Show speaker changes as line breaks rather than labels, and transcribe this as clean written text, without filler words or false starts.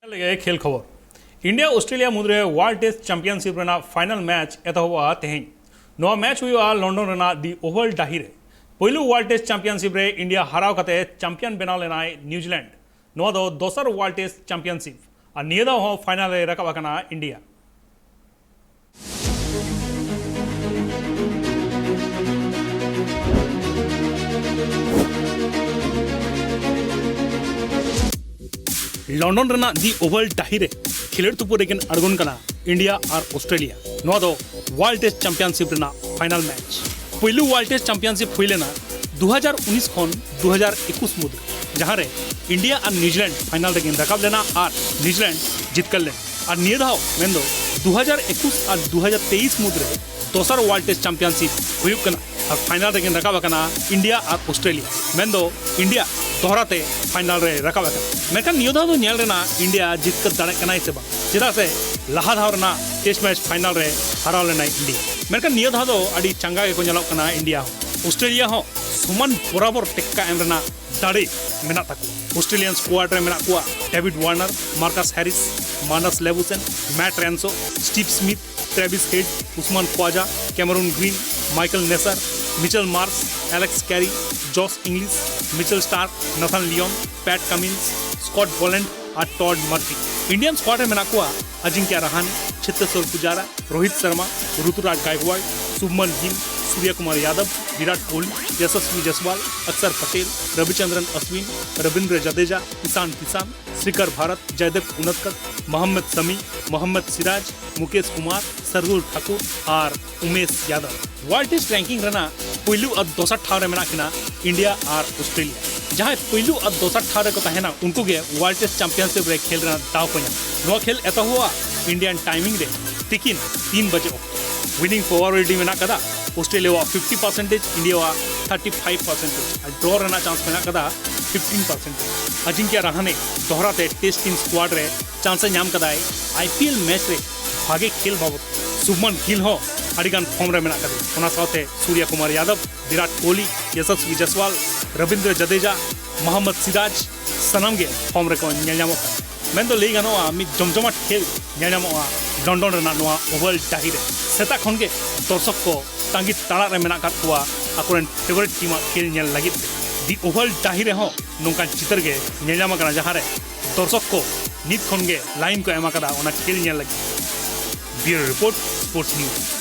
लगे खेल खबर इंडिया ऑस्ट्रेलिया मुद्रे world test championship final match एतहबा तेहें नवा मैच हुआ लंडन रेना दी ओवल डाही रे पहिलू वर्ल्ड टेस्ट चैंपियनशिप रे इंडिया हराव कते चैंपियन बेनाव लेनाय न्यूजीलैंड नवा दो दोसर वर्ल्ड टेस्ट चैंपियनशिप और निये दाव हो फाइनल रे रकाब कना इंडिया लंडन रेना दी ओवल डाही रे खिलेड़ तुपुर रेकिन अड़गोन कना इंडिया और ऑस्ट्रेलिया नवा दो वर्ल्ड टेस्ट चैंपियनशिप रेना फाइनल मैच पहिलू वर्ल्ड टेस्ट चैंपियनशिप हुई लेना 2019 खन 2021 मुद्रे जहाँ रे इंडिया और न्यूजीलैंड फाइनल रेकिन रकाब लेना और न्यूजीलैंड जीतकर ले और निये धाव मेन दो 2021 और 2023 मुद्रे दोसर वर्ल्ड टेस्ट चैंपियनशिप हुई कना और फाइनल रेकिन रकाब कना इंडिया और ऑस्ट्रेलिया मेन दो इंडिया दोहराते फाइनल रे रकाब मेनखान नियो धाव नेल रेना इंडिया जीतकर दाड़े कनाय से चेदा से लहा धाव रेना टेस्ट मैच फाइनल रे हराव लेना इंडिया मेनखान नियो धाव दो अड़ी चंगा के को नेलोग कना इंडिया ऑस्ट्रेलिया हो सुमन बराबर टेक्का एम रेना दाड़े मेना ताको ऑस्ट्रेलियन स्क्वाड रे मेना कुआ David Warner Marcus Harris Marnus Labuschagne Matt Renshaw Steve Smith Travis Head Usman Khawaja Cameron Green Michael Neser Mitchell Marsh Alex Carey Josh Inglis Mitchell Starc Nathan Lyon Pat Cummins Scott Boland और Todd Murphy Indian squad में मेना कुआ अजिंक्य रहाणे चित्तेश्वर पुजारा रोहित शर्मा ऋतुराज गायकवाड़ शुभमन गिल सूर्य कुमार यादव विराट कोहली यशस्वी जायसवाल अक्षर पटेल रविचंद्रन अश्विन रविंद्र जडेजा ईशान किसान श्रीकर भारत जयदेव उनदकर मोहम्मद शमी मोहम्मद सिराज मुकेश कुमार सरदुल ठाकुर और Umesh Yadav world test ranking रेना पहिलू और दोसर ठाव रे मेना किना इंडिया और ऑस्ट्रेलिया जहाँ पहिलू और दोसर ठाव रे को तहेना उनको गे वर्ल्ड टेस्ट चैंपियनशिप रे खेल रेना दाव को नो खेल एत हुआ इंडियन टाइमिंग रे तिकिन 3 बजे विनिंग प्रोबेबिलिटी मेना कदा ऑस्ट्रेलिया 50% इंडिया 35% ड्रॉ रहना चांस मेना कदा 15% अजिंक्य रहाणे दोहराते टेस्ट टीम स्क्वाड रे चांस नाम कदाय आईपीएल मैच रे भागे खेल बाबत शुभमन गिल हो अड़ीगान फॉर्म रे मेना कदे ओना साथे सूर्य कुमार यादव विराट कोहली यशस्वी जायसवाल रविंद्र जडेजा मोहम्मद सिराज सनम गे फॉर्म रे को नेलनामो मेन दो लई गानोआ मि जमजमाट खेल नेलनामो लंडन रेना नोआ ओवल डाही रे सेता खन के दर्शक को तांगी ताड़ा रे मेना काट कुआ अकोरेन फेवरेट टीम खेल नेल लगित दी ओवल डाही रे हो नोंका चितर गे नेलनामा कना जहां रे दर्शक को नित खन गे लाइन को एमा कदा ओना खेल नेल लगी ब्यूरो रिपोर्ट स्पोर्ट्स न्यूज।